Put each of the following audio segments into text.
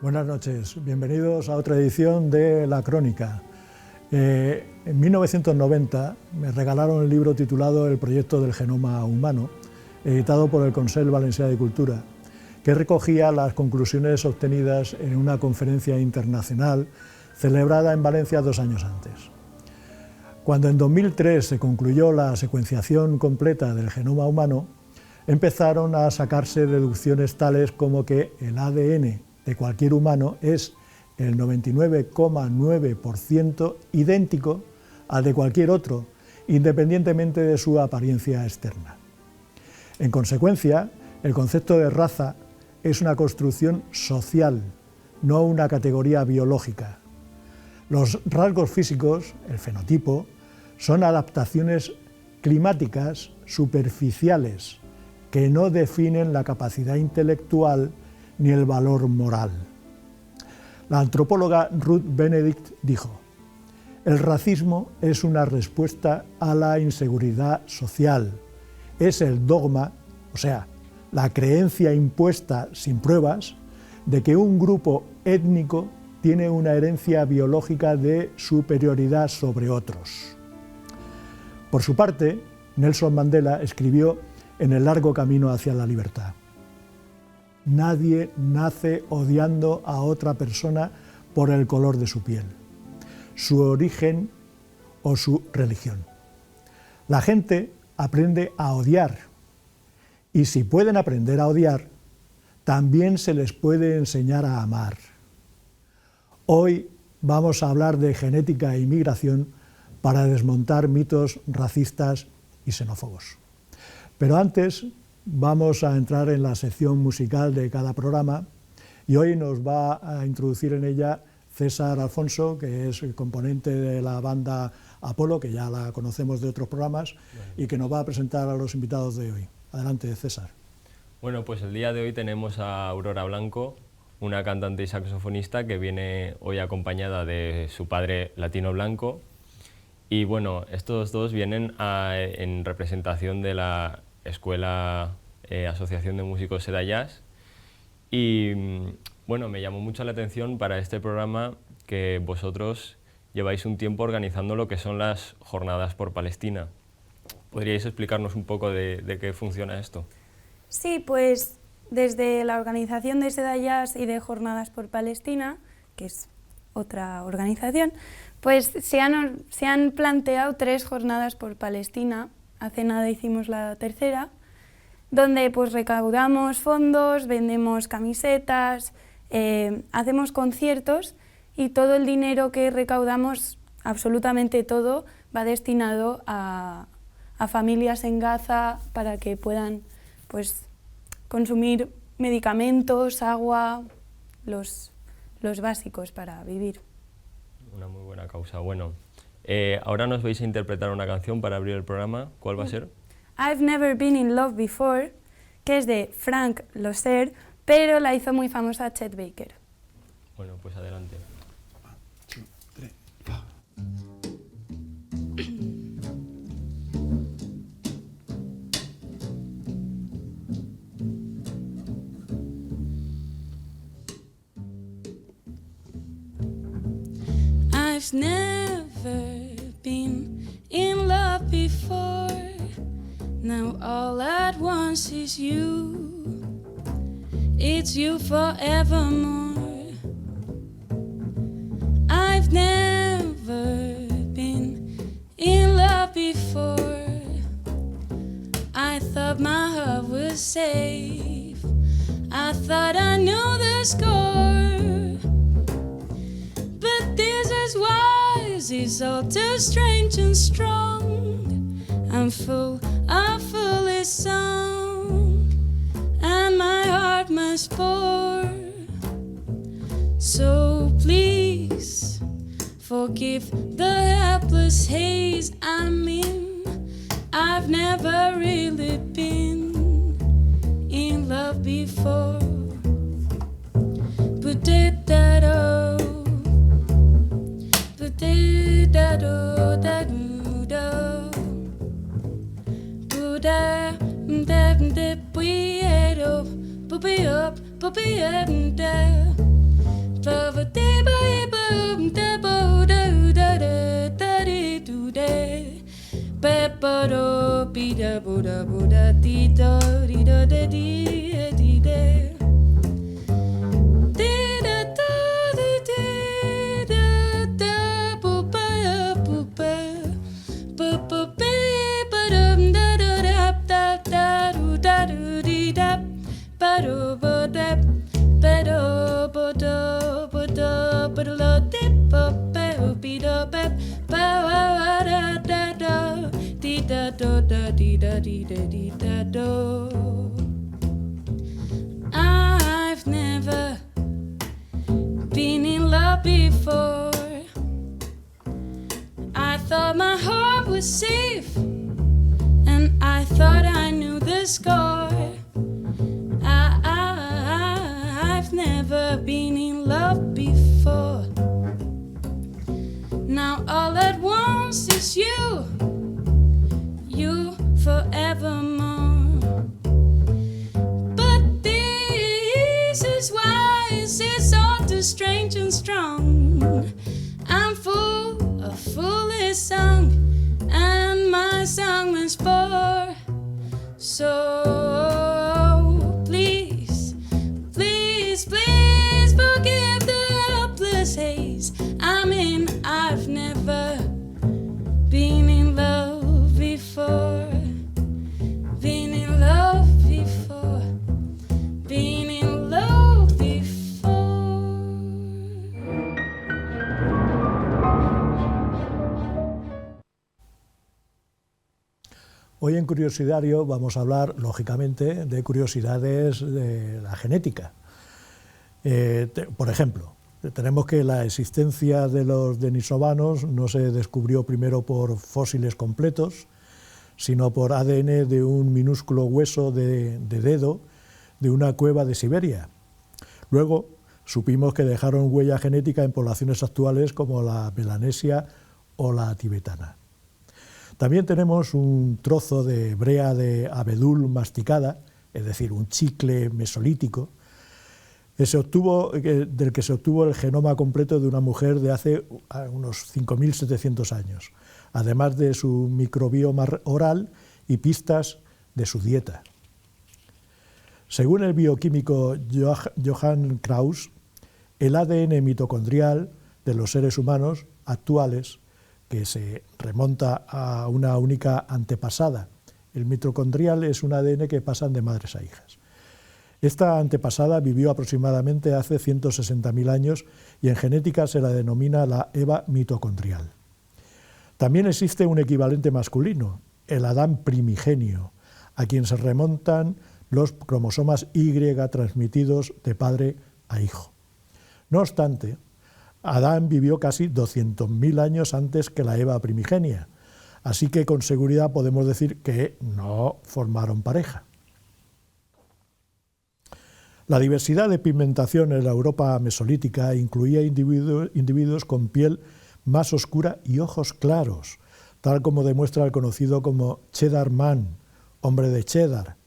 Buenas noches, bienvenidos a otra edición de La Crónica. En 1990 me regalaron el libro titulado El proyecto del genoma humano, editado por el Consell Valencià de Cultura, que recogía las conclusiones obtenidas en una conferencia internacional celebrada en Valencia 2 años antes. Cuando en 2003 se concluyó la secuenciación completa del genoma humano, empezaron a sacarse deducciones tales como que el ADN de cualquier humano es el 99,9% idéntico al de cualquier otro, independientemente de su apariencia externa. En consecuencia, el concepto de raza es una construcción social, no una categoría biológica. Los rasgos físicos, el fenotipo, son adaptaciones climáticas superficiales que no definen la capacidad intelectual ni el valor moral. La antropóloga Ruth Benedict dijo: el racismo es una respuesta a la inseguridad social, es el dogma, o sea, la creencia impuesta sin pruebas de que un grupo étnico tiene una herencia biológica de superioridad sobre otros. Por su parte, Nelson Mandela escribió en El largo camino hacia la libertad: nadie nace odiando a otra persona por el color de su piel, su origen o su religión. La gente aprende a odiar, y si pueden aprender a odiar, también se les puede enseñar a amar. Hoy vamos a hablar de genética e inmigración para desmontar mitos racistas y xenófobos. Pero antes vamos a entrar en la sección musical de cada programa y hoy nos va a introducir en ella César Alfonso, que es el componente de la banda Apolo, que ya la conocemos de otros programas, y que nos va a presentar a los invitados de hoy. Adelante, César. Bueno, pues el día de hoy tenemos a Aurora Blanco, una cantante y saxofonista que viene hoy acompañada de su padre latino Blanco. Y bueno, estos dos vienen en representación de la Escuela Asociación de Músicos Seda Jazz. Y bueno, me llamó mucho la atención para este programa que vosotros lleváis un tiempo organizando lo que son las Jornadas por Palestina. ¿Podríais explicarnos un poco de qué funciona esto? Sí, pues desde la organización de Seda Jazz y de Jornadas por Palestina, que es otra organización, pues se han planteado 3 jornadas por Palestina. Hace nada hicimos la tercera, donde pues recaudamos fondos, vendemos camisetas, hacemos conciertos y todo el dinero que recaudamos, absolutamente todo, va destinado a familias en Gaza para que puedan pues consumir medicamentos, agua, los básicos para vivir. Una muy buena causa. Bueno, ahora nos vais a interpretar una canción para abrir el programa. ¿Cuál va a ser? I've Never Been in Love Before, que es de Frank Loesser, pero la hizo muy famosa Chet Baker. Bueno, pues adelante. 1, 2, 3, I've never been in love before. Now all at once is you. It's you forevermore. I've never been in love before. I thought my heart was safe. I thought I knew the score. But this is wise, it's all too strange and strong. I'm full of foolish song, and my heart must pour. So please forgive the helpless haze I'm in. I've never really been in love before. But did that I've never been in love before. I thought my heart was safe, and I thought I knew the score. I've never been in love before. Now all at once is you forevermore. But this is why it's all too strange and strong. I'm full of foolish song, and my song was for. So please, please, please forgive the helpless haze I'm in. I've never been in love before. Been in love before. Been in love before. Hoy en Curiosidad vamos a hablar, lógicamente, de curiosidades de la genética. Por ejemplo, tenemos que la existencia de los denisovanos no se descubrió primero por fósiles completos, sino por ADN de un minúsculo hueso de dedo de una cueva de Siberia. Luego supimos que dejaron huella genética en poblaciones actuales como la melanesia o la tibetana. También tenemos un trozo de brea de abedul masticada, es decir, un chicle mesolítico, del que se obtuvo el genoma completo de una mujer de hace unos 5.700 años, además de su microbioma oral y pistas de su dieta. Según el bioquímico Johann Kraus, el ADN mitocondrial de los seres humanos actuales, que se remonta a una única antepasada, el mitocondrial es un ADN que pasan de madres a hijas. Esta antepasada vivió aproximadamente hace 160.000 años y en genética se la denomina la Eva mitocondrial. También existe un equivalente masculino, el Adán primigenio, a quien se remontan los cromosomas Y transmitidos de padre a hijo. No obstante, Adán vivió casi 200.000 años antes que la Eva primigenia, así que con seguridad podemos decir que no formaron pareja. La diversidad de pigmentación en la Europa mesolítica incluía individuos con piel más oscura y ojos claros, tal como demuestra el conocido como Cheddar Man, hombre de Cheddar,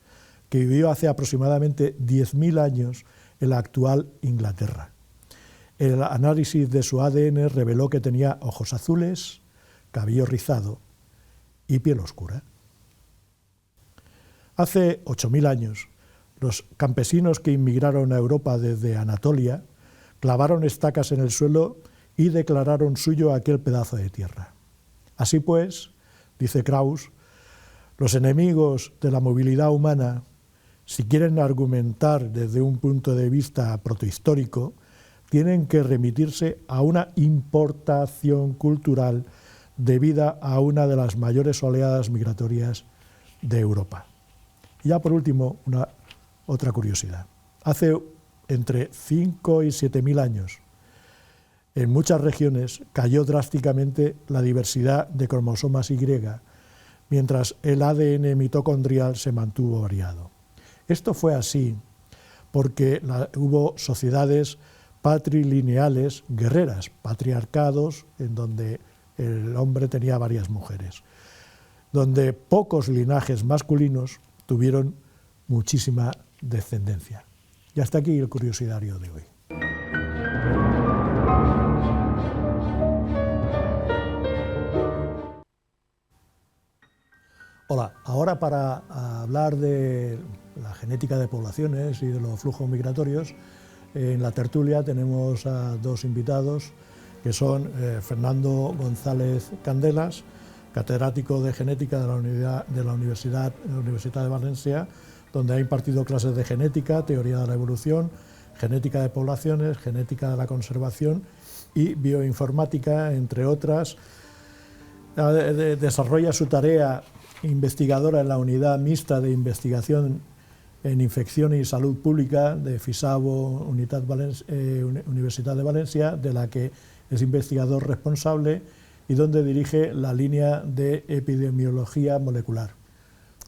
que vivió hace aproximadamente 10.000 años en la actual Inglaterra. El análisis de su ADN reveló que tenía ojos azules, cabello rizado y piel oscura. Hace 8.000 años, los campesinos que inmigraron a Europa desde Anatolia clavaron estacas en el suelo y declararon suyo aquel pedazo de tierra. Así pues, dice Kraus, los enemigos de la movilidad humana, si quieren argumentar desde un punto de vista protohistórico, tienen que remitirse a una importación cultural debida a una de las mayores oleadas migratorias de Europa. Y ya por último, otra curiosidad. Hace entre 5 y 7.000 años, en muchas regiones cayó drásticamente la diversidad de cromosomas Y, mientras el ADN mitocondrial se mantuvo variado. Esto fue así porque hubo sociedades patrilineales guerreras, patriarcados, en donde el hombre tenía varias mujeres, donde pocos linajes masculinos tuvieron muchísima descendencia. Y hasta aquí el Curiosidad de hoy. Hola, ahora para hablar de la genética de poblaciones y de los flujos migratorios, en la tertulia tenemos a dos invitados que son Fernando González Candelas, catedrático de genética de la Universidad de Valencia, donde ha impartido clases de genética, teoría de la evolución, genética de poblaciones, genética de la conservación y bioinformática, entre otras. Desarrolla su tarea investigadora en la Unidad Mixta de Investigación en Infección y Salud Pública de FISAVO Universitat de Valencia, de la que es investigador responsable y donde dirige la línea de epidemiología molecular.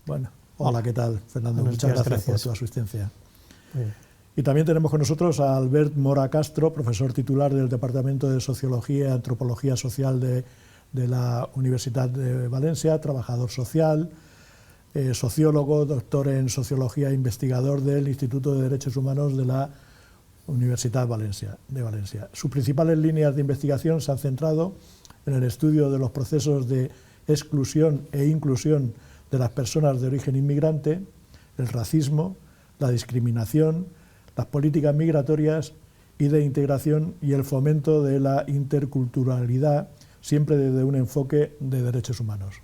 Bueno, hola, ¿qué tal, Fernando? Muchas gracias por tu asistencia. Y también tenemos con nosotros a Albert Mora Castro, profesor titular del Departamento de Sociología y Antropología Social de la Universitat de Valencia, trabajador social, sociólogo, doctor en Sociología e investigador del Instituto de Derechos Humanos de la Universitat de Valencia. Sus principales líneas de investigación se han centrado en el estudio de los procesos de exclusión e inclusión de las personas de origen inmigrante, el racismo, la discriminación, las políticas migratorias y de integración y el fomento de la interculturalidad, siempre desde un enfoque de derechos humanos.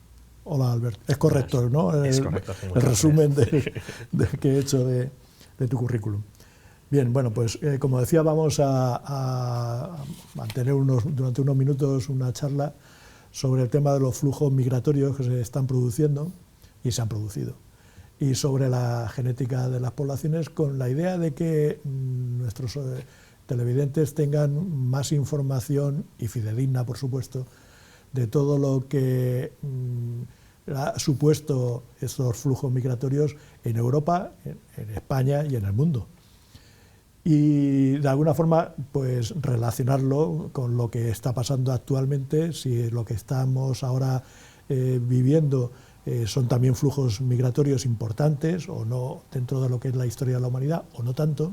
Hola, Albert. Es correcto, ¿no? Es correcto. El resumen que he hecho de tu currículum. Bien, bueno, pues como decía, vamos a mantener durante unos minutos una charla sobre el tema de los flujos migratorios que se están produciendo y se han producido, y sobre la genética de las poblaciones, con la idea de que nuestros televidentes tengan más información, y fidedigna, por supuesto, de todo lo que ha supuesto estos flujos migratorios en Europa, en España y en el mundo. Y de alguna forma, pues relacionarlo con lo que está pasando actualmente, si lo que estamos ahora viviendo son también flujos migratorios importantes o no dentro de lo que es la historia de la humanidad, o no tanto,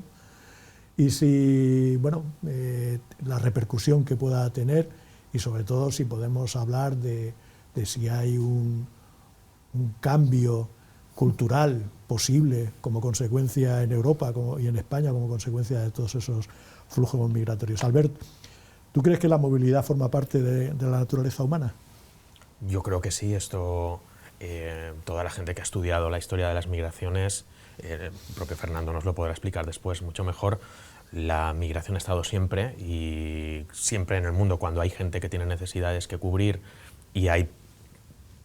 y si, bueno, la repercusión que pueda tener, y sobre todo si podemos hablar de si hay un cambio cultural posible como consecuencia en Europa y en España como consecuencia de todos esos flujos migratorios. Albert, ¿tú crees que la movilidad forma parte de la naturaleza humana? Yo creo que sí. Esto, toda la gente que ha estudiado la historia de las migraciones, el propio Fernando nos lo podrá explicar después mucho mejor. La migración ha estado siempre, y siempre en el mundo, cuando hay gente que tiene necesidades que cubrir y hay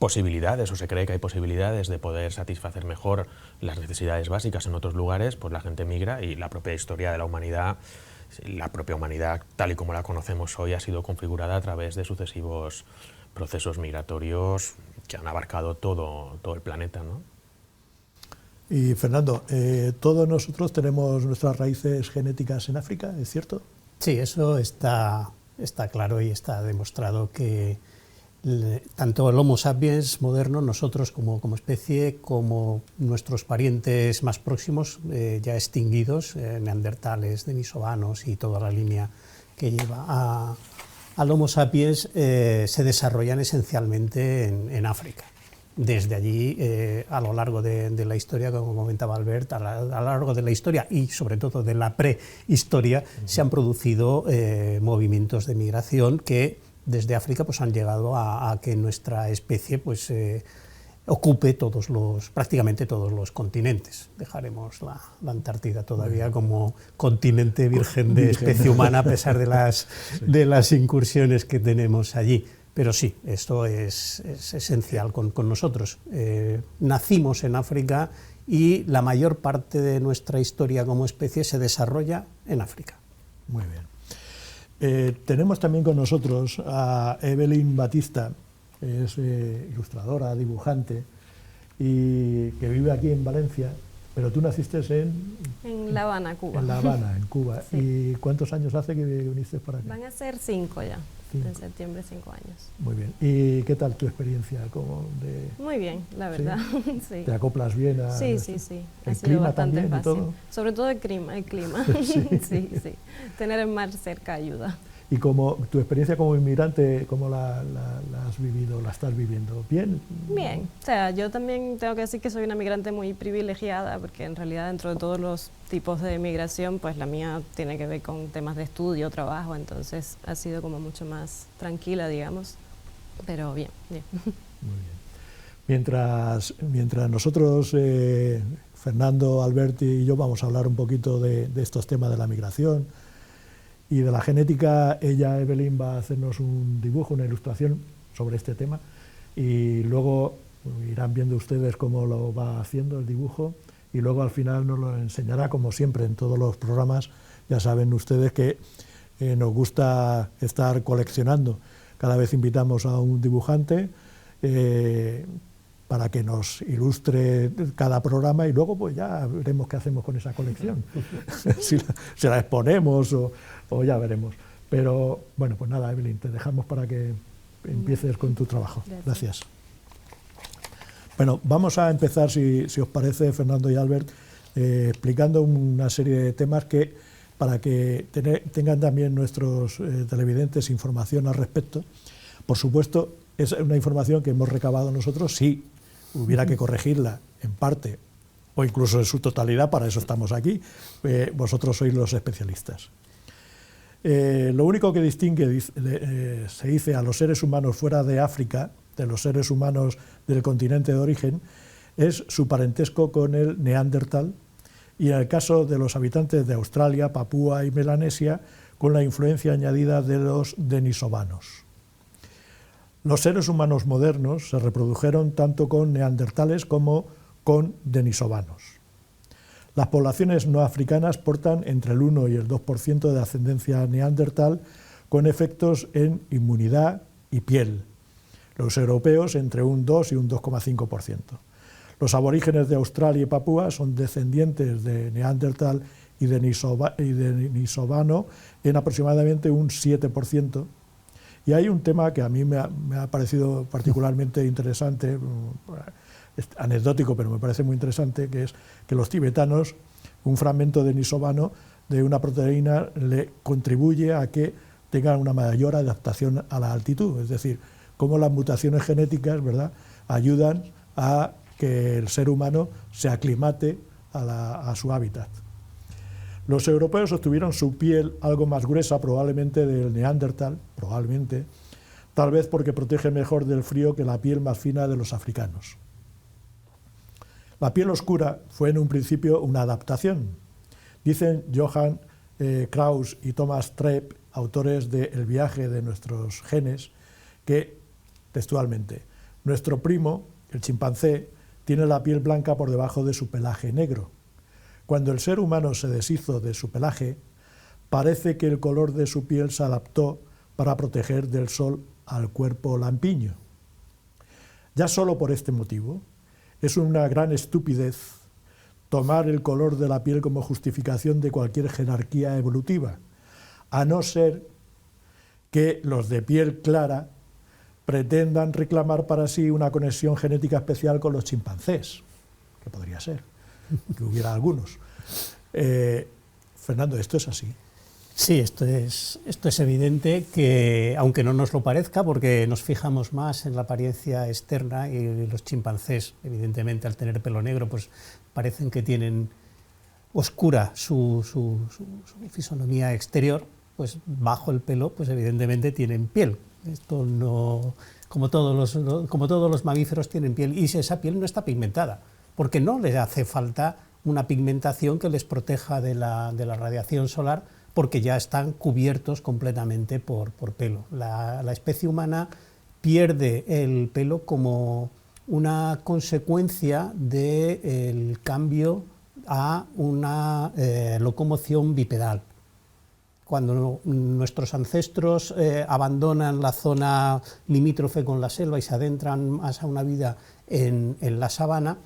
posibilidades, o se cree que hay posibilidades de poder satisfacer mejor las necesidades básicas en otros lugares, pues la gente migra, y la propia historia de la humanidad, tal y como la conocemos hoy, ha sido configurada a través de sucesivos procesos migratorios que han abarcado todo el planeta, ¿no? Y Fernando, todos nosotros tenemos nuestras raíces genéticas en África, ¿es cierto? Sí, eso está claro y está demostrado que tanto el Homo sapiens moderno, nosotros como especie, como nuestros parientes más próximos, ya extinguidos, neandertales, denisovanos y toda la línea que lleva al Homo sapiens, se desarrollan esencialmente en África. Desde allí, a lo largo de la historia, como comentaba Albert, a lo largo de la historia y sobre todo de la prehistoria, se han producido movimientos de migración que desde África pues han llegado a que nuestra especie pues ocupe prácticamente todos los continentes. Dejaremos la Antártida todavía como continente virgen de especie humana, a pesar de las incursiones que tenemos allí. Pero sí, esto es esencial con nosotros. Nacimos en África y la mayor parte de nuestra historia como especie se desarrolla en África. Muy bien. Tenemos también con nosotros a Evelyn Batista, que es ilustradora, dibujante, y que vive aquí en Valencia, pero tú naciste en La Habana, Cuba. En La Habana, en Cuba. Sí. ¿Y cuántos años hace que viniste para acá? Van a ser 5 ya. 5. En septiembre, 5 años. Muy bien. ¿Y qué tal tu experiencia? Muy bien, la verdad. ¿Sí? Sí. ¿Te acoplas bien a...? Sí. ¿El clima también y todo? Sobre todo el clima. Sí. Sí. Tener el mar cerca ayuda. Y como tu experiencia como inmigrante, ¿cómo la has vivido, la estás viviendo? ¿Bien? Bien, o sea, yo también tengo que decir que soy una migrante muy privilegiada, porque en realidad dentro de todos los tipos de migración, pues la mía tiene que ver con temas de estudio, trabajo, entonces ha sido como mucho más tranquila, digamos, pero bien, bien. Muy bien. Mientras nosotros, Fernando, Alberti y yo vamos a hablar un poquito de estos temas de la migración y de la genética, ella, Evelyn, va a hacernos un dibujo, una ilustración sobre este tema y luego irán viendo ustedes cómo lo va haciendo el dibujo y luego al final nos lo enseñará, como siempre en todos los programas. Ya saben ustedes que nos gusta estar coleccionando. Cada vez invitamos a un dibujante para que nos ilustre cada programa y luego pues ya veremos qué hacemos con esa colección. si la exponemos o ya veremos. Pero bueno, pues nada, Evelyn, te dejamos para que empieces con tu trabajo. Gracias. Bueno, vamos a empezar, si os parece, Fernando y Albert, explicando una serie de temas que para que tengan también nuestros televidentes información al respecto. Por supuesto, es una información que hemos recabado nosotros, si hubiera que corregirla en parte o incluso en su totalidad, para eso estamos aquí, vosotros sois los especialistas. Lo único que distingue, se dice, a los seres humanos fuera de África, de los seres humanos del continente de origen, es su parentesco con el Neandertal, y en el caso de los habitantes de Australia, Papúa y Melanesia, con la influencia añadida de los denisovanos. Los seres humanos modernos se reprodujeron tanto con neandertales como con denisovanos. Las poblaciones no africanas portan entre el 1 y el 2% de ascendencia neandertal, con efectos en inmunidad y piel. Los europeos entre un 2 y un 2,5%. Los aborígenes de Australia y Papúa son descendientes de neandertal y denisovano en aproximadamente un 7%. Y hay un tema que a mí me ha parecido particularmente interesante, es anecdótico, pero me parece muy interesante, que es que los tibetanos, un fragmento denisovano de una proteína le contribuye a que tengan una mayor adaptación a la altitud, es decir, cómo las mutaciones genéticas, ¿verdad?, ayudan a que el ser humano se aclimate a su hábitat. Los europeos obtuvieron su piel algo más gruesa, probablemente del neandertal, tal vez porque protege mejor del frío que la piel más fina de los africanos. La piel oscura fue en un principio una adaptación. Dicen Johann Krauss y Thomas Trepp, autores de El viaje de nuestros genes, que, textualmente, nuestro primo, el chimpancé, tiene la piel blanca por debajo de su pelaje negro. Cuando el ser humano se deshizo de su pelaje, parece que el color de su piel se adaptó para proteger del sol al cuerpo lampiño. Ya solo por este motivo, es una gran estupidez tomar el color de la piel como justificación de cualquier jerarquía evolutiva, a no ser que los de piel clara pretendan reclamar para sí una conexión genética especial con los chimpancés, que podría ser, que hubiera algunos. Fernando, ¿esto es así? Sí, esto es evidente, que aunque no nos lo parezca, porque nos fijamos más en la apariencia externa, y los chimpancés, evidentemente, al tener pelo negro, pues parecen que tienen oscura su fisonomía exterior, pues bajo el pelo, pues evidentemente tienen piel. Esto no, como todos los mamíferos tienen piel, y esa piel no está pigmentada, porque no les hace falta una pigmentación que les proteja de la radiación solar, porque ya están cubiertos completamente por pelo. La especie humana pierde el pelo como una consecuencia del cambio a una locomoción bipedal. Cuando nuestros ancestros abandonan la zona limítrofe con la selva y se adentran más a una vida en la sabana,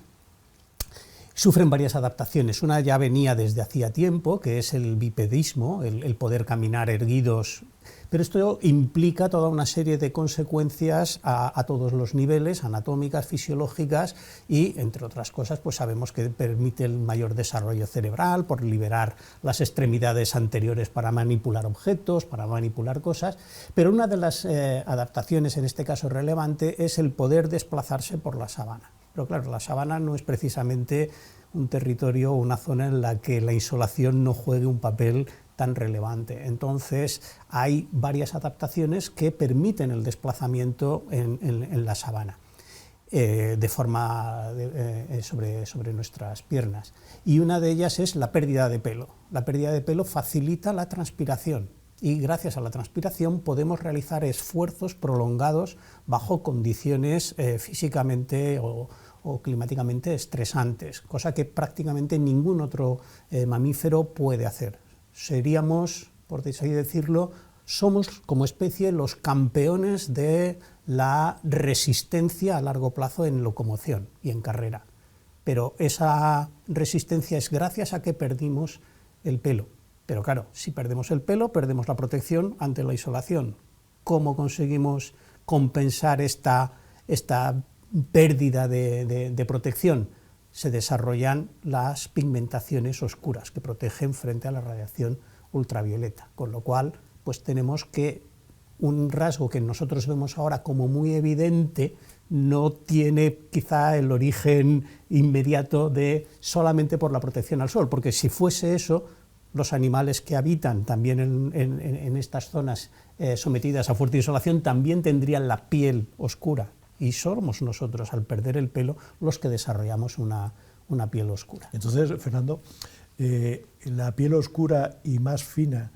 Sufren varias adaptaciones. Una ya venía desde hacía tiempo, que es el bipedismo, el poder caminar erguidos, pero esto implica toda una serie de consecuencias a todos los niveles, anatómicas, fisiológicas, y entre otras cosas pues sabemos que permite el mayor desarrollo cerebral por liberar las extremidades anteriores para manipular objetos, para manipular cosas, pero una de las adaptaciones en este caso relevante es el poder desplazarse por la sabana. Pero claro, la sabana no es precisamente un territorio o una zona en la que la insolación no juegue un papel tan relevante. Entonces, hay varias adaptaciones que permiten el desplazamiento en la sabana de forma sobre nuestras piernas. Y una de ellas es la pérdida de pelo. La pérdida de pelo facilita la transpiración. Y gracias a la transpiración podemos realizar esfuerzos prolongados bajo condiciones físicamente o climáticamente estresantes, cosa que prácticamente ningún otro mamífero puede hacer. Seríamos, por así decirlo, somos como especie los campeones de la resistencia a largo plazo en locomoción y en carrera. Pero esa resistencia es gracias a que perdimos el pelo. Pero claro, si perdemos el pelo, perdemos la protección ante la insolación. ¿Cómo conseguimos compensar esta pérdida de protección? Se desarrollan las pigmentaciones oscuras que protegen frente a la radiación ultravioleta, con lo cual pues tenemos que un rasgo que nosotros vemos ahora como muy evidente no tiene quizá el origen inmediato de solamente por la protección al sol, porque si fuese eso, los animales que habitan también en estas zonas sometidas a fuerte insolación también tendrían la piel oscura, y somos nosotros, al perder el pelo, los que desarrollamos una piel oscura. Entonces, Fernando, la piel oscura y más fina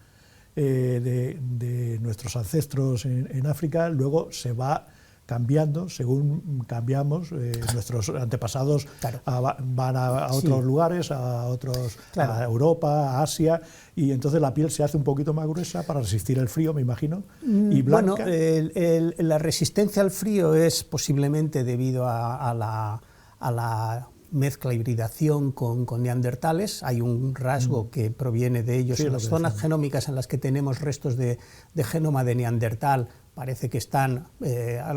de nuestros ancestros en África luego se va cambiando según cambiamos, nuestros antepasados claro. Van a otros lugares, claro. a Europa, a Asia, y entonces la piel se hace un poquito más gruesa para resistir el frío, me imagino, y blanca. Bueno, la resistencia al frío es posiblemente debido a la mezcla, hibridación con neandertales. Hay un rasgo que proviene de ellos, sí, en las zonas genómicas en las que tenemos restos de genoma de neandertal. Parece que están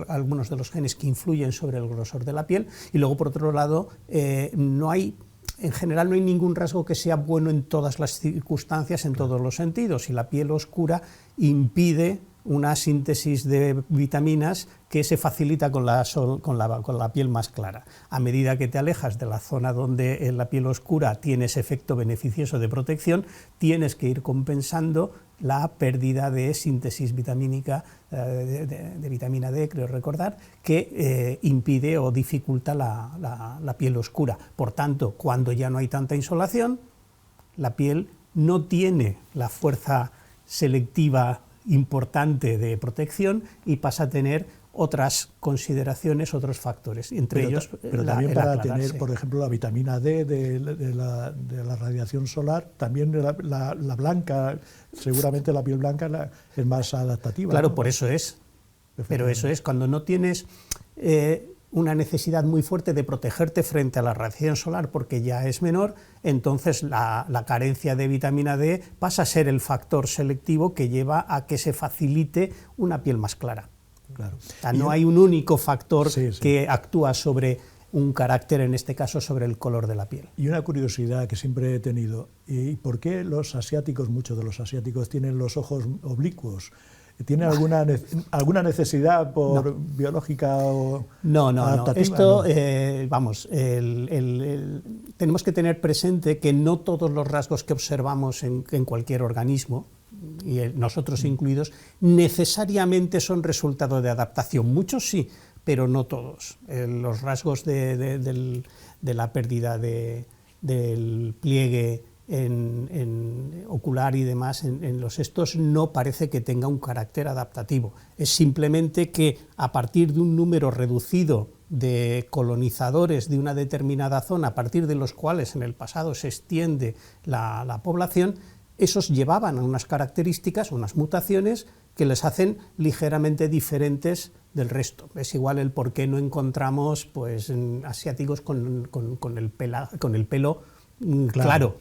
algunos de los genes que influyen sobre el grosor de la piel, y luego por otro lado en general no hay ningún rasgo que sea bueno en todas las circunstancias, en todos los sentidos, y la piel oscura impide una síntesis de vitaminas que se facilita con la piel más clara. A medida que te alejas de la zona donde la piel oscura tiene ese efecto beneficioso de protección, tienes que ir compensando la pérdida de síntesis vitamínica, de vitamina D, creo recordar, que impide o dificulta la piel oscura. Por tanto, cuando ya no hay tanta insolación, la piel no tiene la fuerza selectiva importante de protección y pasa a tener otras consideraciones, otros factores, entre ellos pero también para tener, por ejemplo, la vitamina D de la radiación solar, también la blanca, seguramente la piel blanca es más adaptativa. Claro, ¿no? por eso es, pero eso es, cuando no tienes una necesidad muy fuerte de protegerte frente a la radiación solar porque ya es menor, entonces la carencia de vitamina D pasa a ser el factor selectivo que lleva a que se facilite una piel más clara. Claro. O sea, no hay un único factor que actúa sobre un carácter, en este caso sobre el color de la piel. Y una curiosidad que siempre he tenido, ¿y por qué los asiáticos, muchos de los asiáticos, tienen los ojos oblicuos? ¿Tienen alguna necesidad biológica o adaptativa? Esto, vamos, tenemos que tener presente que no todos los rasgos que observamos en cualquier organismo, y nosotros incluidos, necesariamente son resultado de adaptación. Muchos sí, pero no todos. Los rasgos de la pérdida del pliegue ocular y demás en los estos no parece que tenga un carácter adaptativo. Es simplemente que a partir de un número reducido de colonizadores de una determinada zona, a partir de los cuales en el pasado se extiende la población, esos llevaban a unas características, unas mutaciones que les hacen ligeramente diferentes del resto. Es igual el por qué no encontramos pues, asiáticos con el pelo claro.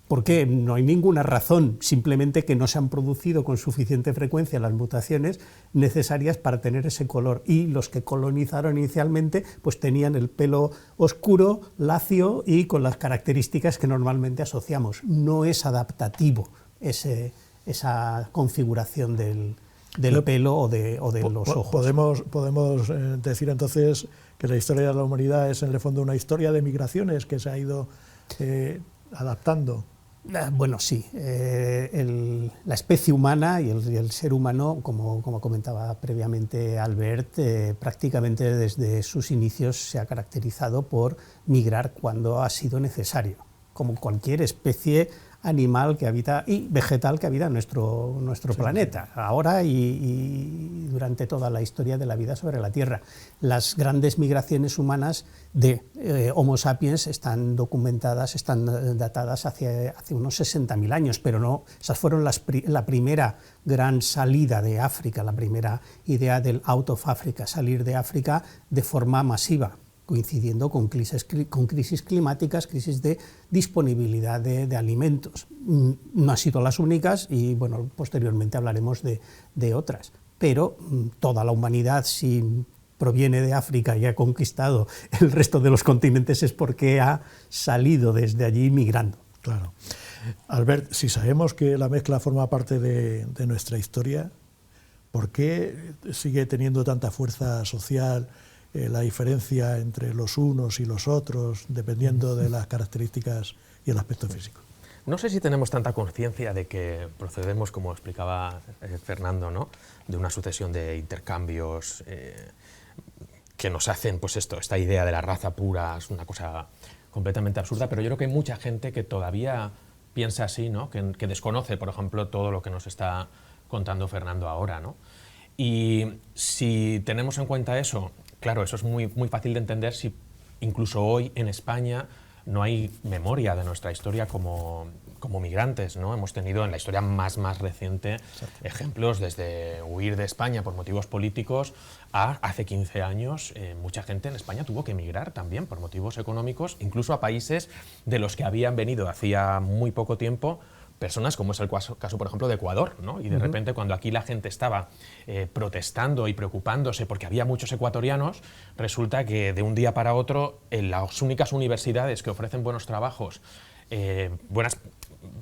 ¿Por qué? No hay ninguna razón, simplemente que no se han producido con suficiente frecuencia las mutaciones necesarias para tener ese color. Y los que colonizaron inicialmente pues tenían el pelo oscuro, lacio y con las características que normalmente asociamos. No es adaptativo esa configuración del pelo o de los ojos. Podemos decir entonces que la historia de la humanidad es en el fondo una historia de migraciones que se ha ido adaptando. Bueno, sí. La especie humana y el ser humano, como comentaba previamente Albert, prácticamente desde sus inicios se ha caracterizado por migrar cuando ha sido necesario, como cualquier especie animal que habita y vegetal que habita en nuestro planeta, ahora y durante toda la historia de la vida sobre la Tierra. Las grandes migraciones humanas de Homo sapiens están documentadas, están datadas hace unos 60.000 años, pero no, esas fueron la primera gran salida de África, la primera idea del out of Africa, salir de África de forma masiva, coincidiendo con crisis climáticas, crisis de disponibilidad de alimentos. No han sido las únicas y bueno, posteriormente hablaremos de otras, pero toda la humanidad, si proviene de África y ha conquistado el resto de los continentes, es porque ha salido desde allí migrando. Claro. Albert, si sabemos que la mezcla forma parte de nuestra historia, ¿por qué sigue teniendo tanta fuerza social la diferencia entre los unos y los otros, dependiendo de las características y el aspecto físico? No sé si tenemos tanta conciencia de que procedemos, como explicaba Fernando, ¿no?, de una sucesión de intercambios que nos hacen, pues esta idea de la raza pura es una cosa completamente absurda, pero yo creo que hay mucha gente que todavía piensa así, ¿no?, que desconoce, por ejemplo, todo lo que nos está contando Fernando ahora, ¿no? Y si tenemos en cuenta eso, claro, eso es muy fácil de entender si incluso hoy en España no hay memoria de nuestra historia como migrantes, ¿no? Hemos tenido en la historia más reciente ejemplos desde huir de España por motivos políticos a hace 15 años mucha gente en España tuvo que emigrar también por motivos económicos, incluso a países de los que habían venido hacía muy poco tiempo personas, como es el caso, por ejemplo, de Ecuador, ¿no? Y de repente, cuando aquí la gente estaba protestando y preocupándose porque había muchos ecuatorianos, resulta que de un día para otro las únicas universidades que ofrecen buenos trabajos, buenas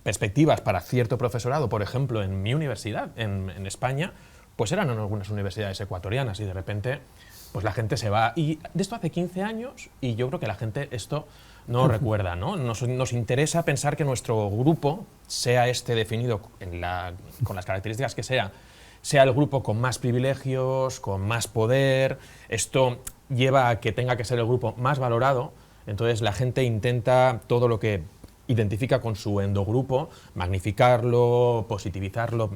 perspectivas para cierto profesorado, por ejemplo, en mi universidad, en España, pues eran en algunas universidades ecuatorianas y de repente pues la gente se va. Y de esto hace 15 años y yo creo que la gente esto no recuerda, ¿no? Nos interesa pensar que nuestro grupo, sea definido con las características que sea el grupo con más privilegios, con más poder. Esto lleva a que tenga que ser el grupo más valorado, entonces la gente intenta todo lo que identifica con su endogrupo, magnificarlo, positivizarlo,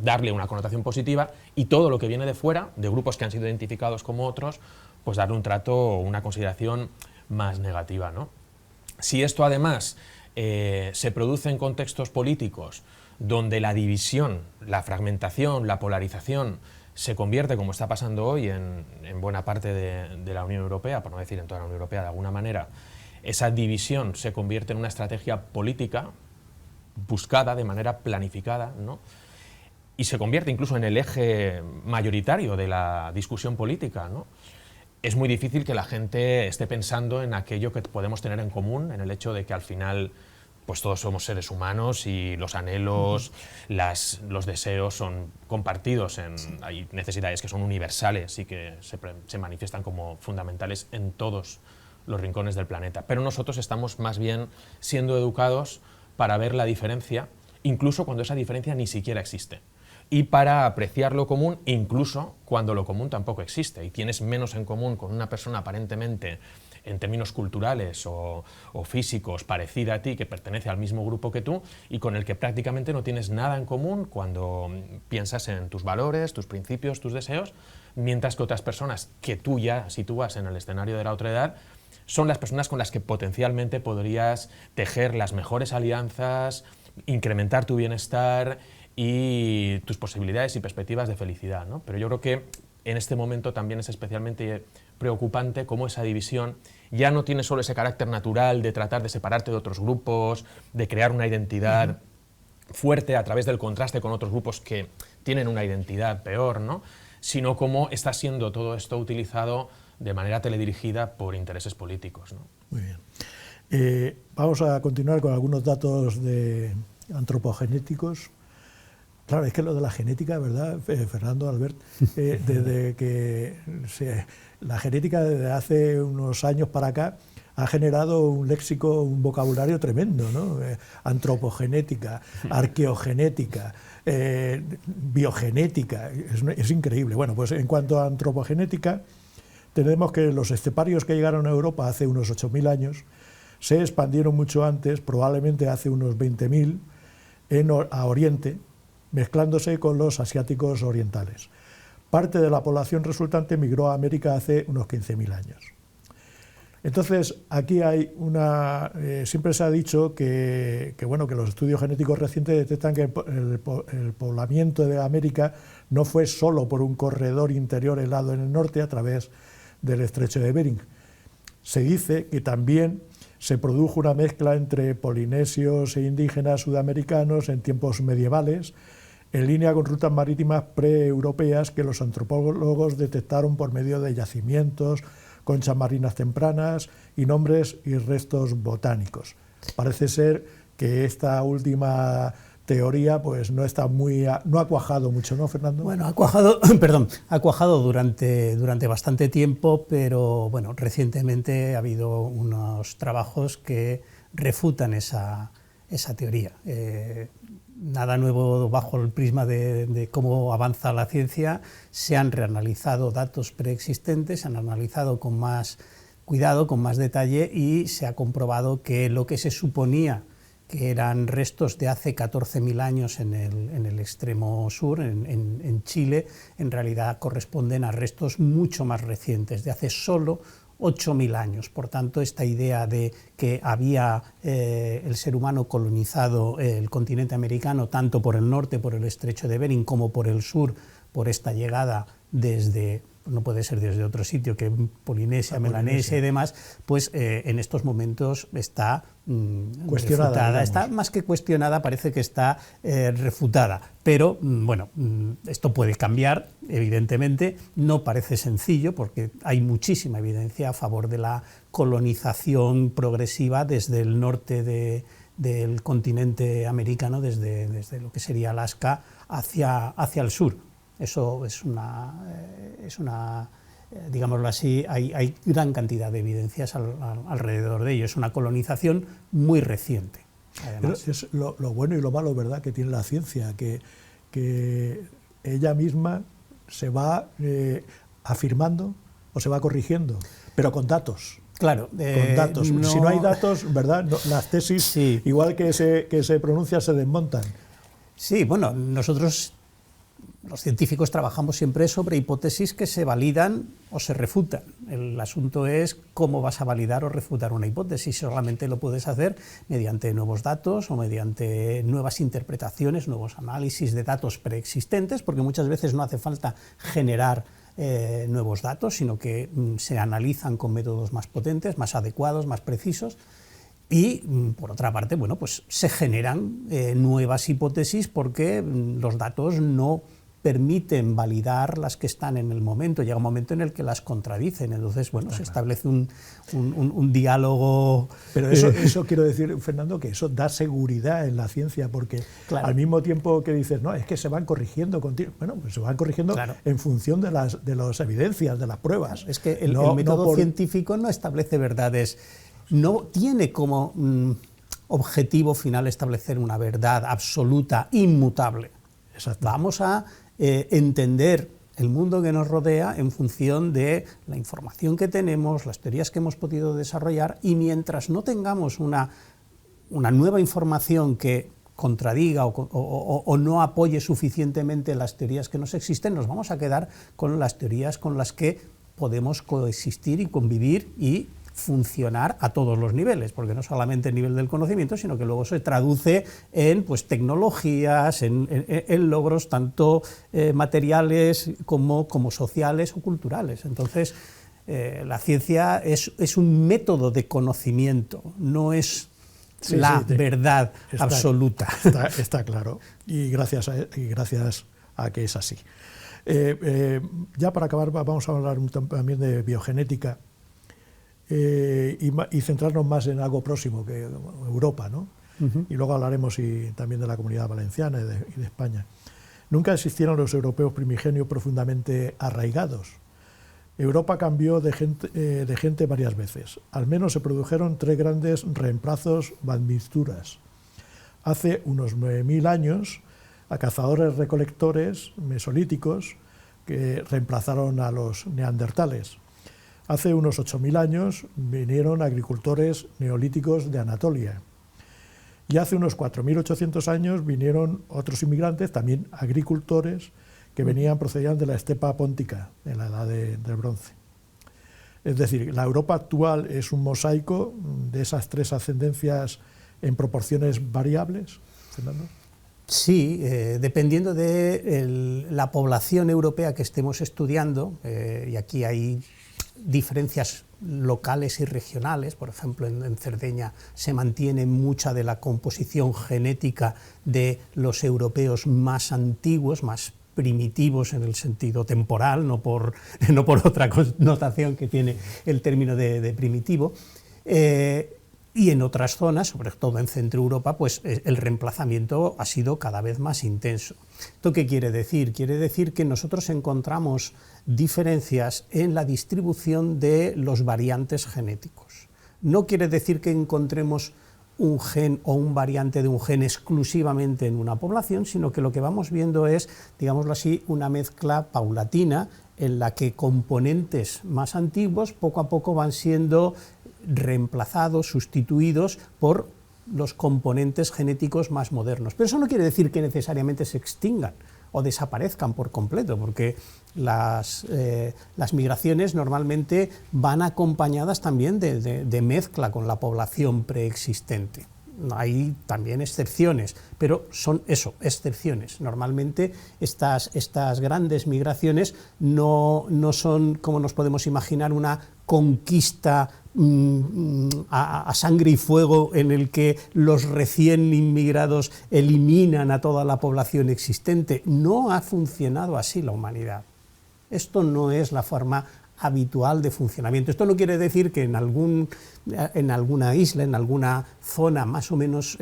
darle una connotación positiva, y todo lo que viene de fuera, de grupos que han sido identificados como otros, pues darle un trato o una consideración más negativa, ¿no? Si esto además se produce en contextos políticos donde la división, la fragmentación, la polarización se convierte, como está pasando hoy en buena parte de la Unión Europea, por no decir en toda la Unión Europea de alguna manera, esa división se convierte en una estrategia política buscada de manera planificada, ¿no? Y se convierte incluso en el eje mayoritario de la discusión política, ¿no? Es muy difícil que la gente esté pensando en aquello que podemos tener en común, en el hecho de que al final pues todos somos seres humanos y los anhelos, los deseos son compartidos, hay necesidades que son universales y que se manifiestan como fundamentales en todos los rincones del planeta. Pero nosotros estamos más bien siendo educados para ver la diferencia, incluso cuando esa diferencia ni siquiera existe. Y para apreciar lo común, incluso cuando lo común tampoco existe y tienes menos en común con una persona aparentemente, en términos culturales o físicos, parecida a ti, que pertenece al mismo grupo que tú y con el que prácticamente no tienes nada en común cuando piensas en tus valores, tus principios, tus deseos, mientras que otras personas que tú ya sitúas en el escenario de la otredad son las personas con las que potencialmente podrías tejer las mejores alianzas, incrementar tu bienestar y tus posibilidades y perspectivas de felicidad, ¿no? Pero yo creo que en este momento también es especialmente preocupante cómo esa división ya no tiene solo ese carácter natural de tratar de separarte de otros grupos, de crear una identidad fuerte a través del contraste con otros grupos que tienen una identidad peor, ¿no? Sino cómo está siendo todo esto utilizado de manera teledirigida por intereses políticos, ¿no? Muy bien. Vamos a continuar con algunos datos antropogenéticos. Claro, es que lo de la genética, ¿verdad, Fernando, Albert? Desde que la genética desde hace unos años para acá ha generado un léxico, un vocabulario tremendo, ¿no? Antropogenética, arqueogenética, biogenética, es increíble. Bueno, pues en cuanto a antropogenética, tenemos que los esteparios que llegaron a Europa hace unos 8.000 años se expandieron mucho antes, probablemente hace unos 20.000, a Oriente, mezclándose con los asiáticos orientales. Parte de la población resultante migró a América hace unos 15.000 años. Entonces, aquí hay siempre se ha dicho que los estudios genéticos recientes detectan que el poblamiento de América no fue solo por un corredor interior helado en el norte a través del estrecho de Bering. Se dice que también se produjo una mezcla entre polinesios e indígenas sudamericanos en tiempos medievales, en línea con rutas marítimas preeuropeas que los antropólogos detectaron por medio de yacimientos, conchas marinas tempranas y nombres y restos botánicos. Parece ser que esta última teoría pues no ha cuajado mucho, ¿no, Fernando? Bueno, ha cuajado durante bastante tiempo, pero bueno, recientemente ha habido unos trabajos que refutan esa teoría. Nada nuevo bajo el prisma de cómo avanza la ciencia. Se han reanalizado datos preexistentes, se han analizado con más cuidado, con más detalle, y se ha comprobado que lo que se suponía que eran restos de hace 14.000 años en el extremo sur, en Chile, en realidad corresponden a restos mucho más recientes, de hace solo 8.000 años. Por tanto, esta idea de que había el ser humano colonizado el continente americano tanto por el norte, por el estrecho de Bering, como por el sur, por esta llegada desde, no puede ser desde otro sitio que Polinesia, Melanesia y demás, pues en estos momentos está cuestionada, refutada. Está más que cuestionada, parece que está refutada, pero bueno, esto puede cambiar, evidentemente. No parece sencillo porque hay muchísima evidencia a favor de la colonización progresiva desde el norte del continente americano, desde lo que sería Alaska hacia el sur. Eso es una digámoslo así, hay gran cantidad de evidencias alrededor de ello. Es una colonización muy reciente. Además. Es lo bueno y lo malo, ¿verdad?, que tiene la ciencia, que ella misma se va afirmando o se va corrigiendo, pero con datos. Claro, con datos. No... Si no hay datos, ¿verdad?, las tesis, sí, igual que se pronuncian, se desmontan. Sí, bueno, nosotros, los científicos, trabajamos siempre sobre hipótesis que se validan o se refutan. El asunto es cómo vas a validar o refutar una hipótesis. Solamente lo puedes hacer mediante nuevos datos o mediante nuevas interpretaciones, nuevos análisis de datos preexistentes, porque muchas veces no hace falta generar nuevos datos, sino que se analizan con métodos más potentes, más adecuados, más precisos. Y, por otra parte, bueno, pues se generan nuevas hipótesis porque los datos no permiten validar las que están en el momento. Llega un momento en el que las contradicen. Entonces, bueno, se establece un diálogo. Pero eso quiero decir, Fernando, que eso da seguridad en la ciencia, porque claro, al mismo tiempo que dices, no, es que se van corrigiendo continuamente. Bueno, pues se van corrigiendo, claro, en función de las evidencias, de las pruebas. Claro, es que el método científico no establece verdades, no tiene como objetivo final establecer una verdad absoluta, inmutable. Exacto. Vamos a entender el mundo que nos rodea en función de la información que tenemos, las teorías que hemos podido desarrollar, y mientras no tengamos una nueva información que contradiga o no apoye suficientemente las teorías que nos existen, nos vamos a quedar con las teorías con las que podemos coexistir y convivir y funcionar a todos los niveles, porque no solamente el nivel del conocimiento, sino que luego se traduce en pues, tecnologías, en logros tanto materiales como sociales o culturales. Entonces, la ciencia es un método de conocimiento, no es verdad absoluta. Está claro, y gracias a que es así. Ya para acabar vamos a hablar también de biogenética y centrarnos más en algo próximo que Europa, ¿no? Y luego hablaremos también de la Comunidad Valenciana y de España. Nunca existieron los europeos primigenios profundamente arraigados. Europa cambió de gente varias veces. Al menos se produjeron 3 grandes reemplazos o admixturas. Hace unos 9.000 años, a cazadores-recolectores mesolíticos que reemplazaron a los neandertales. Hace unos 8.000 años vinieron agricultores neolíticos de Anatolia. Y hace unos 4.800 años vinieron otros inmigrantes, también agricultores, que procedían de la estepa póntica, en la edad del bronce. Es decir, la Europa actual es un mosaico de esas 3 ascendencias en proporciones variables, Fernando. Sí, dependiendo de la población europea que estemos estudiando, y aquí hay diferencias locales y regionales. Por ejemplo, en Cerdeña se mantiene mucha de la composición genética de los europeos más antiguos, más primitivos en el sentido temporal, no por otra connotación que tiene el término de primitivo. Y en otras zonas, sobre todo en Centro Europa, pues el reemplazamiento ha sido cada vez más intenso. ¿Esto qué quiere decir? Quiere decir que nosotros encontramos diferencias en la distribución de los variantes genéticos. No quiere decir que encontremos un gen o un variante de un gen exclusivamente en una población, sino que lo que vamos viendo es, digámoslo así, una mezcla paulatina en la que componentes más antiguos poco a poco van siendo reemplazados, sustituidos por los componentes genéticos más modernos. Pero eso no quiere decir que necesariamente se extingan o desaparezcan por completo, porque las migraciones normalmente van acompañadas también de mezcla con la población preexistente. Hay también excepciones, pero son eso, excepciones. Normalmente estas grandes migraciones no son, como nos podemos imaginar, una conquista a sangre y fuego en el que los recién inmigrados eliminan a toda la población existente. No ha funcionado así la humanidad. Esto no es la forma habitual de funcionamiento. Esto no quiere decir que en alguna isla, en alguna zona más o menos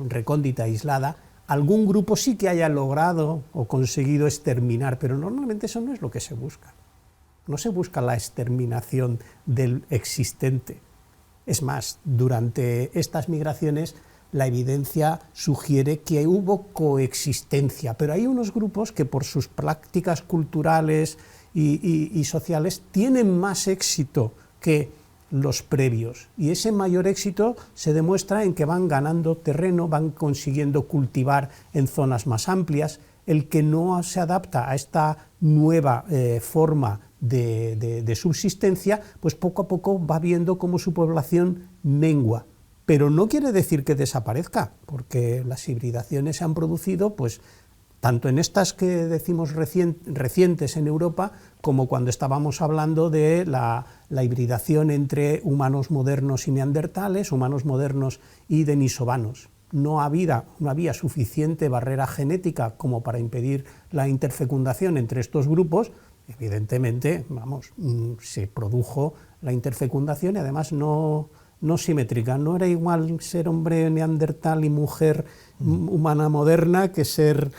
recóndita, aislada, algún grupo sí que haya logrado o conseguido exterminar, pero normalmente eso no es lo que se busca. No se busca la exterminación del existente. Es más, durante estas migraciones la evidencia sugiere que hubo coexistencia, pero hay unos grupos que por sus prácticas culturales y sociales tienen más éxito que los previos, y ese mayor éxito se demuestra en que van ganando terreno, van consiguiendo cultivar en zonas más amplias. El que no se adapta a esta nueva forma de subsistencia, pues poco a poco va viendo cómo su población mengua. Pero no quiere decir que desaparezca, porque las hibridaciones se han producido pues tanto en estas que decimos recientes en Europa, como cuando estábamos hablando de la hibridación entre humanos modernos y neandertales, humanos modernos y denisovanos. No había suficiente barrera genética como para impedir la interfecundación entre estos grupos. Evidentemente, se produjo la interfecundación y además no simétrica. No era igual ser hombre neandertal y mujer humana moderna que ser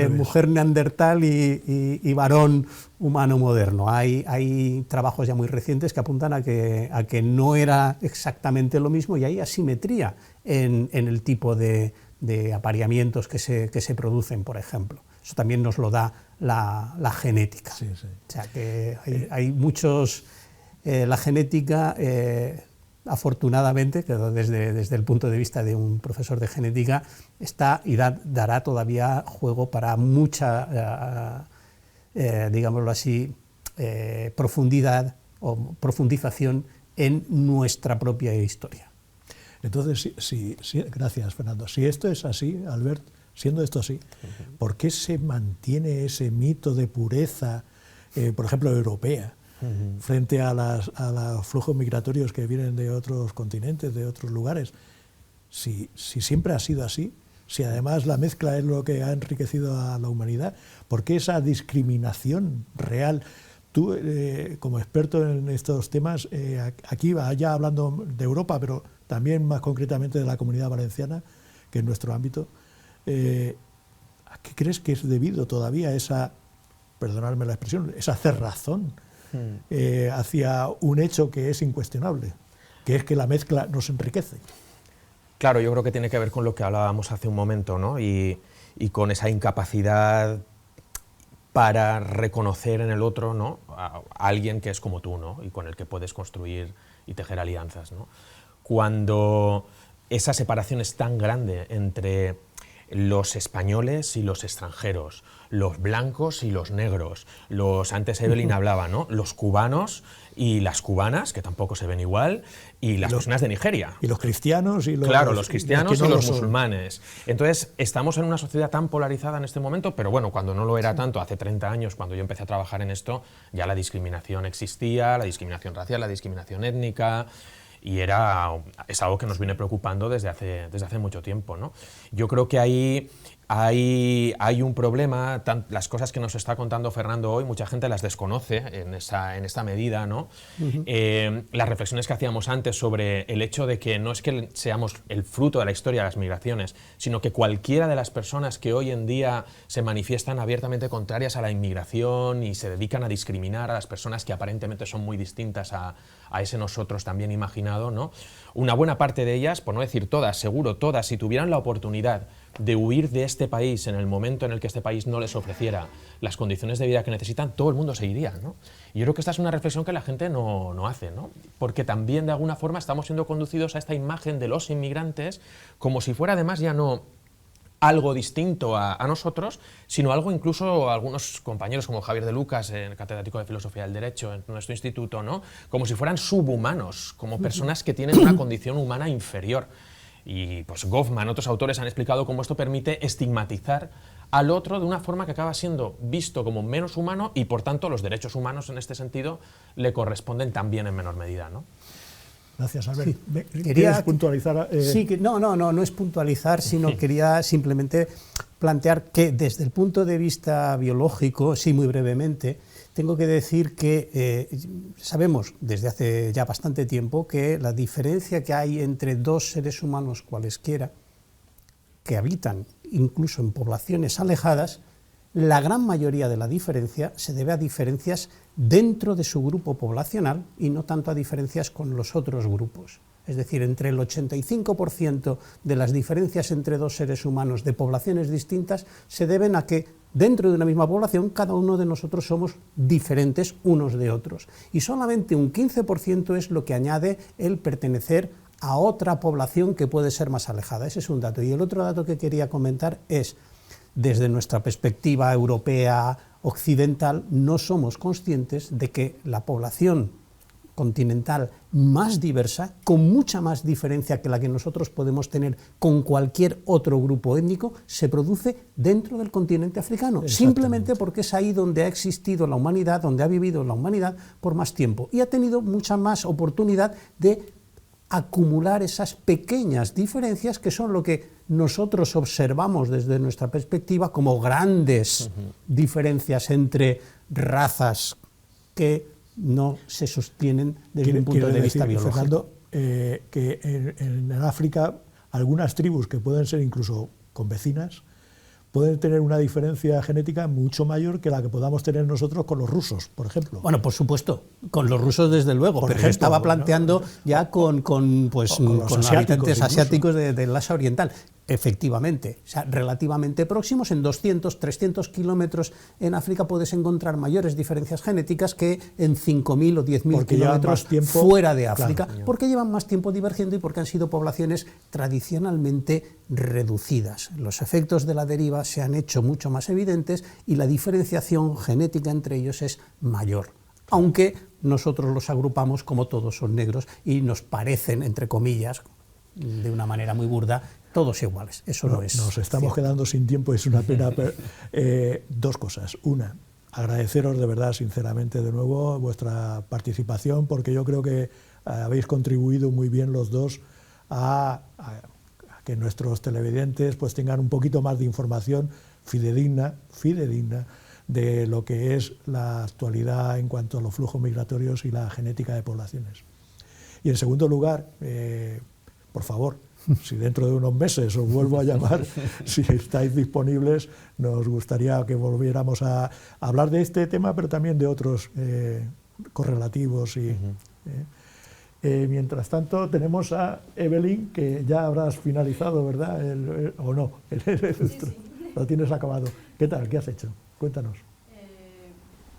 mujer neandertal y varón humano moderno. Hay trabajos ya muy recientes que apuntan a que no era exactamente lo mismo, y hay asimetría en el tipo de apareamientos que se producen, por ejemplo. Eso también nos lo da la genética. Sí, sí. O sea que hay muchos... la genética... afortunadamente, que desde el punto de vista de un profesor de genética, está y dará todavía juego para mucha, digámoslo así, profundidad o profundización en nuestra propia historia. Entonces, gracias, Fernando. Si esto es así, Albert, siendo esto así, ¿por qué se mantiene ese mito de pureza, por ejemplo, europea, frente a los flujos migratorios que vienen de otros continentes, de otros lugares? Si siempre ha sido así, si además la mezcla es lo que ha enriquecido a la humanidad, ¿por qué esa discriminación real? Tú, como experto en estos temas, aquí ya hablando de Europa, pero también más concretamente de la Comunidad Valenciana, que es nuestro ámbito, ¿a qué crees que es debido todavía esa, perdonadme la expresión, esa cerrazón hacia un hecho que es incuestionable, que es que la mezcla nos enriquece? Claro, yo creo que tiene que ver con lo que hablábamos hace un momento, ¿no? Y con esa incapacidad para reconocer en el otro, ¿no?, a alguien que es como tú, ¿no?, y con el que puedes construir y tejer alianzas, ¿no? Cuando esa separación es tan grande entre los españoles y los extranjeros, los blancos y los negros, antes Evelyn hablaba, ¿no?, los cubanos y las cubanas, que tampoco se ven igual, y las personas de Nigeria. Y los cristianos y los... Claro, los cristianos y los musulmanes. Entonces, estamos en una sociedad tan polarizada en este momento, pero bueno, cuando no lo era tanto, hace 30 años, cuando yo empecé a trabajar en esto, ya la discriminación existía, la discriminación racial, la discriminación étnica, y es algo que nos viene preocupando desde hace mucho tiempo, ¿no? Yo creo que hay un problema, las cosas que nos está contando Fernando hoy, mucha gente las desconoce en esta medida, ¿no? Las reflexiones que hacíamos antes sobre el hecho de que no es que seamos el fruto de la historia de las migraciones, sino que cualquiera de las personas que hoy en día se manifiestan abiertamente contrarias a la inmigración y se dedican a discriminar a las personas que aparentemente son muy distintas a ese nosotros también imaginado, ¿no? Una buena parte de ellas, por no decir todas, seguro todas, si tuvieran la oportunidad de huir de este país en el momento en el que este país no les ofreciera las condiciones de vida que necesitan, todo el mundo se iría, ¿no? Y yo creo que esta es una reflexión que la gente no hace, ¿no? Porque también de alguna forma estamos siendo conducidos a esta imagen de los inmigrantes como si fuera además ya no algo distinto a nosotros, sino algo incluso algunos compañeros como Javier de Lucas, catedrático de Filosofía del Derecho en nuestro instituto, ¿no?, como si fueran subhumanos, como personas que tienen una condición humana inferior. Y pues Goffman, otros autores han explicado cómo esto permite estigmatizar al otro de una forma que acaba siendo visto como menos humano y por tanto los derechos humanos en este sentido le corresponden también en menor medida, ¿no? Gracias, Albert. Sí. ¿Querías puntualizar? Sí, no es puntualizar, sino quería simplemente plantear que desde el punto de vista biológico, sí, muy brevemente, tengo que decir que sabemos desde hace ya bastante tiempo que la diferencia que hay entre dos seres humanos cualesquiera que habitan incluso en poblaciones alejadas, la gran mayoría de la diferencia se debe a diferencias dentro de su grupo poblacional y no tanto a diferencias con los otros grupos. Es decir, entre el 85% de las diferencias entre dos seres humanos de poblaciones distintas se deben a que dentro de una misma población cada uno de nosotros somos diferentes unos de otros. Y solamente un 15% es lo que añade el pertenecer a otra población que puede ser más alejada. Ese es un dato. Y el otro dato que quería comentar es, desde nuestra perspectiva europea occidental, no somos conscientes de que la población continental más diversa, con mucha más diferencia que la que nosotros podemos tener con cualquier otro grupo étnico, se produce dentro del continente africano, simplemente porque es ahí donde ha existido la humanidad, donde ha vivido la humanidad por más tiempo y ha tenido mucha más oportunidad de acumular esas pequeñas diferencias que son lo que nosotros observamos desde nuestra perspectiva como grandes diferencias entre razas que no se sostienen desde un punto de vista biológico. Fernando, que en África algunas tribus que pueden ser incluso convecinas pueden tener una diferencia genética mucho mayor que la que podamos tener nosotros con los rusos, por ejemplo. Bueno, por supuesto, con los rusos desde luego, pero ejemplo, estaba planteando, ¿no?, ya con los habitantes asiáticos del Asia Oriental. Efectivamente, o sea, relativamente próximos, en 200, 300 kilómetros en África puedes encontrar mayores diferencias genéticas que en 5.000 o 10.000 kilómetros fuera de África, claro, porque llevan más tiempo divergiendo y porque han sido poblaciones tradicionalmente reducidas. Los efectos de la deriva se han hecho mucho más evidentes y la diferenciación genética entre ellos es mayor. Aunque nosotros los agrupamos como todos son negros y nos parecen, entre comillas, de una manera muy burda, todos iguales. Eso no es. Nos estamos quedando sin tiempo, es una pena. Pero, dos cosas. Una, agradeceros de verdad, sinceramente, de nuevo vuestra participación, porque yo creo que habéis contribuido muy bien los dos a que nuestros televidentes pues tengan un poquito más de información fidedigna de lo que es la actualidad en cuanto a los flujos migratorios y la genética de poblaciones. Y en segundo lugar, por favor, si dentro de unos meses os vuelvo a llamar, si estáis disponibles, nos gustaría que volviéramos a hablar de este tema, pero también de otros correlativos. Mientras tanto, tenemos a Evelyn, que ya habrás finalizado, ¿verdad? ¿O no? Sí. Lo tienes acabado. ¿Qué tal? ¿Qué has hecho? Cuéntanos.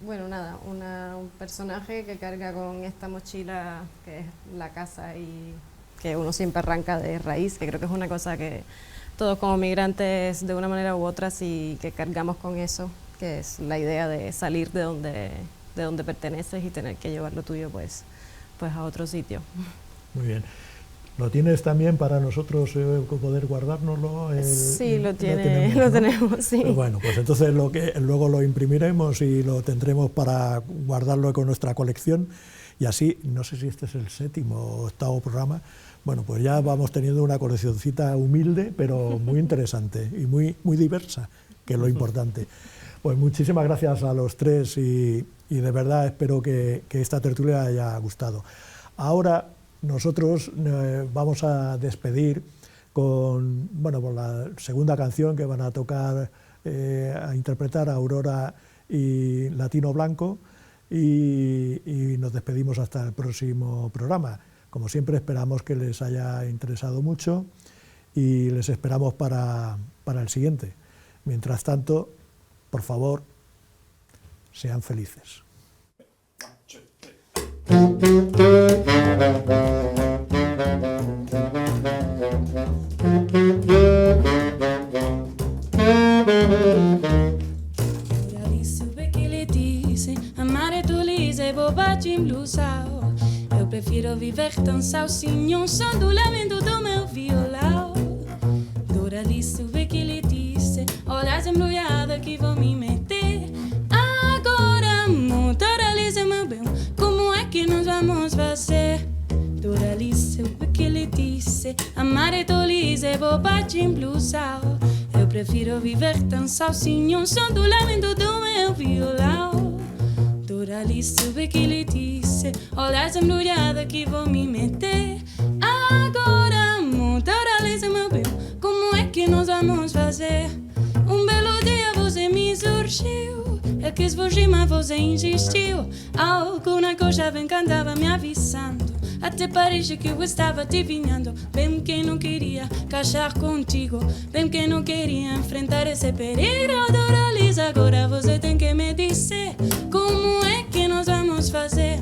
Bueno, nada, un personaje que carga con esta mochila que es la casa y que uno siempre arranca de raíz, que creo que es una cosa que todos como migrantes de una manera u otra sí que cargamos con eso, que es la idea de salir de donde perteneces y tener que llevar lo tuyo pues a otro sitio. Muy bien. ¿Lo tienes también para nosotros poder guardárnoslo? Sí, lo tenemos, sí. Pero bueno, pues entonces luego lo imprimiremos y lo tendremos para guardarlo con nuestra colección. Y así, no sé si este es el 7º o 8º programa, bueno, pues ya vamos teniendo una coleccioncita humilde, pero muy interesante y muy diversa, que es lo importante. Pues muchísimas gracias a los tres y de verdad espero que esta tertulia haya gustado. Ahora nosotros vamos a despedir con la segunda canción que van a tocar, a interpretar Aurora y Latino Blanco, y nos despedimos hasta el próximo programa. Como siempre, esperamos que les haya interesado mucho y les esperamos para el siguiente. Mientras tanto, por favor, sean felices. Bobagem blusal. Eu prefiro viver tão salsinho, som do lamento do meu violão. Doralice, vê que ele disse, olha essa embrulhada que vou me meter. Agora, amor, Doralice, meu bem, como é que nós vamos fazer? Doralice, vê que ele disse, amar é tolice, bobagem blusal. Eu prefiro viver tão salsinho, som do lamento do meu violão. Doralice, vê que ele disse, olha essa embrulhada que vou me meter. Agora, amor, Doralice, meu bem, como é que nós vamos fazer? Um belo dia você me surgiu, eu quis fugir mas você insistiu. Algo na coxa bem cantava me avisando, até parece que eu estava adivinhando. Bem que não queria casar contigo, bem que não queria enfrentar esse perigo. Doralice, agora você tem que me dizer como é que nós vamos fazer.